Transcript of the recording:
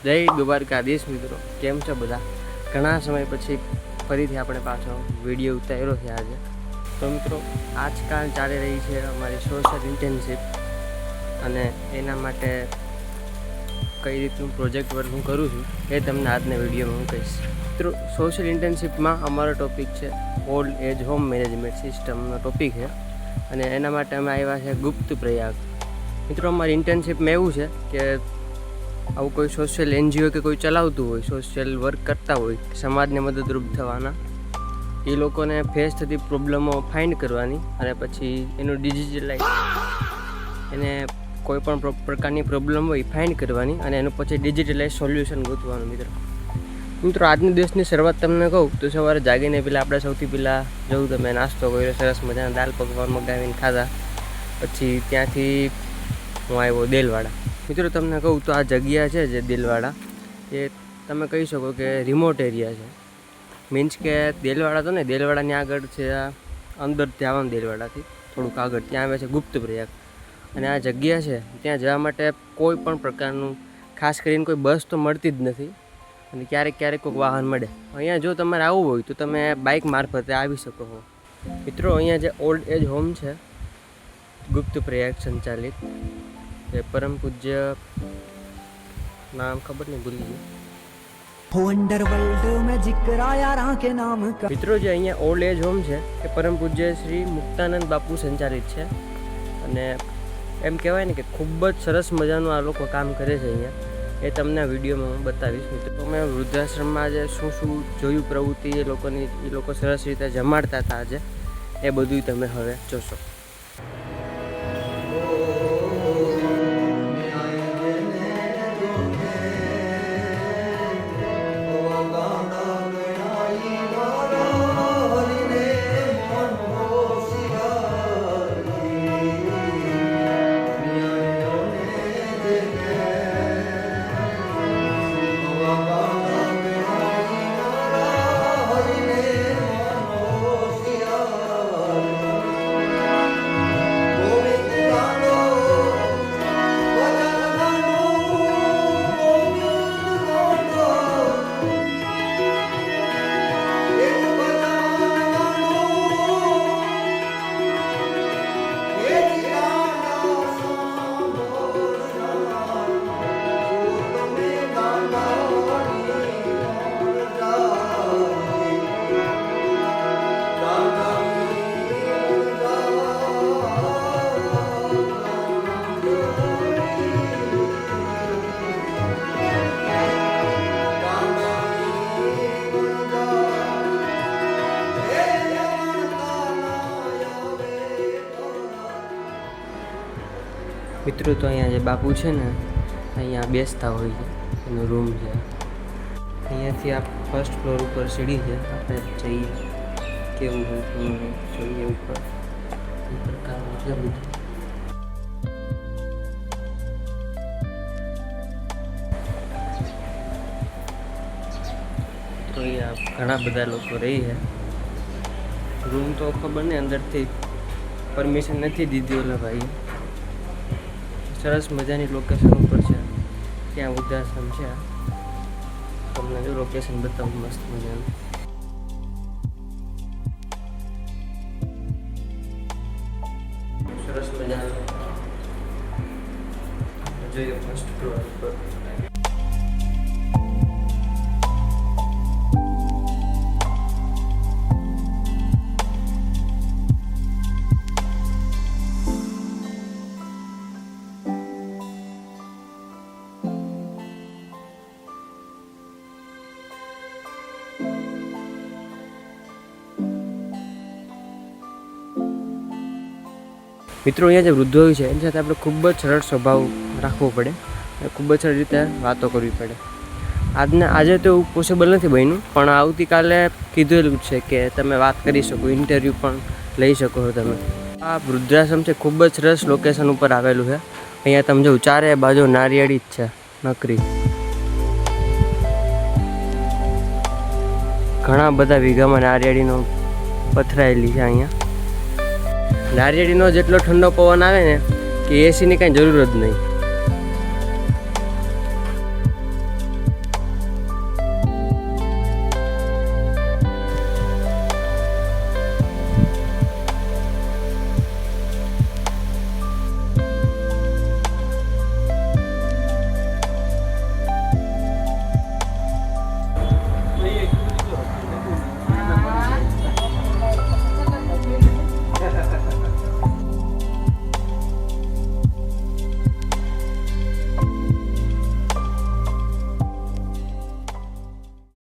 જય દ્વારકાધીશ મિત્રો, કેમ છો બધા? ઘણા સમય પછી ફરીથી આપણે પાછો વિડીયો ઉતાર્યો છે આજે. તો મિત્રો, આજકાલ ચાલી રહી છે અમારી સોશિયલ ઇન્ટર્નશીપ, અને એના માટે કઈ રીતનું પ્રોજેક્ટ વર્ક હું કરું છું એ તમને આજના વિડીયોમાં હું કહીશ. મિત્રો, સોશિયલ ઇન્ટર્નશીપમાં અમારો ટૉપિક છે ઓલ્ડ એજ હોમ મેનેજમેન્ટ સિસ્ટમનો ટૉપિક છે, અને એના માટે અમે આવ્યા છે ગુપ્ત પ્રયાગ. મિત્રો, અમારી ઇન્ટર્નશીપમાં એવું છે કે આવું કોઈ સોશિયલ NGO કે કોઈ ચલાવતું હોય, સોશિયલ વર્ક કરતા હોય, સમાજને મદદરૂપ થવાના, એ લોકોને ફેસ થતી પ્રોબ્લેમો ફાઇન્ડ કરવાની, અને પછી એનું ડિજિટલાઇઝ, એને કોઈ પણ પ્રકારની પ્રોબ્લેમ હોય ફાઇન્ડ કરવાની, અને એનું પછી ડિજિટલાઇઝ સોલ્યુશન ગોતવાનું. મિત્રો, આજની દિવસની શરૂઆત તમને કહું તો સવારે જાગીને પહેલાં આપણે સૌથી પહેલાં જવું, તમે નાસ્તો કર્યો, સરસ મજાના દાળ પકવાન મગાવીને ખાધા. પછી ત્યાંથી હું આવ્યો દેલવાડા. મિત્રો, તમને કહું તો આ જગ્યા છે જે દેલવાડા, એ તમે કહી શકો કે રિમોટ એરિયા છે. મીન્સ કે દેલવાડા તો ને, દેલવાડાની આગળ છે અંદરથી આવવાનું, દેલવાડાથી થોડુંક આગળ ત્યાં આવે છે ગુપ્ત પ્રયાગ. અને આ જગ્યા છે ત્યાં જવા માટે કોઈ પણ પ્રકારનું ખાસ કરીને કોઈ બસ તો મળતી જ નથી, અને ક્યારેક કોઈક વાહન મળે. અહીંયા જો તમારે આવવું હોય તો તમે બાઇક મારફતે આવી શકો છો. મિત્રો, અહીંયા જે ઓલ્ડ એજ હોમ છે ગુપ્ત પ્રયાગ સંચાલિત, એ પરમ પૂજ્ય, નામ ખબર નહીં, ભૂલી ગયું. મિત્રો, જે અહીંયા ઓલ્ડ એજ હોમ છે એ પરમ પૂજ્ય શ્રી મુક્તાનંદ બાપુ સંચાલિત છે, અને એમ કહેવાય ને કે ખૂબ જ સરસ મજાનું આ લોકો કામ કરે છે અહીંયા. એ તમને આ વિડીયોમાં હું બતાવીશ. મિત્રો, મેં વૃદ્ધાશ્રમમાં આજે શું જોયું પ્રવૃત્તિ એ લોકો સરસ રીતે જમાડતા હતા આજે, એ બધું તમે હવે જોશો. મિત્રો, તો અહીંયા જે બાપુ છે ને, અહીંયા બેસતા હોય છે, એનો રૂમ છે. અહીંયાથી આ ફર્સ્ટ ફ્લોર ઉપર સીડી છે, આપણે જઈએ કેવું હોય જોઈએ ઉપર એ પ્રકારનું છે બધું. તો અહીંયા ઘણા બધા લોકો રહી છે. રૂમ તો ખબર નહીં, અંદરથી પરમિશન નથી દીધી ઓલા ભાઈએ. સરસ મજાની લોકેશન ઉપર છે, ત્યાં વૃદ્ધાશ્રમ છે. તમને જો લોકેશન બતાવું, મસ્ત મજાનું. સરસ મજાનું જોઈએ ફર્સ્ટ ફ્લોર પર. મિત્રો, અહીંયા જે વૃદ્ધો હોય છે એની સાથે આપણે ખૂબ જ સરળ સ્વભાવ રાખવો પડે, અને ખૂબ જ સરળ રીતે વાતો કરવી પડે. આજે તો એવું પોસિબલ નથી બન્યું, પણ આવતીકાલે કીધેલું છે કે તમે વાત કરી શકો, ઇન્ટરવ્યૂ પણ લઈ શકો છો તમે. આ વૃદ્ધાશ્રમ છે, ખૂબ જ સરસ લોકેશન ઉપર આવેલું છે. અહીંયા તમે જો ચારે બાજુ નારિયેળી જ છે, નકરી. ઘણા બધા વીઘામાં નારિયેળીનો પથરાયેલી છે અહીંયા. નારિયેળીનો જેટલો ઠંડો પવન આવે ને કે એસીની કાંઈ જરૂર જ નહીં.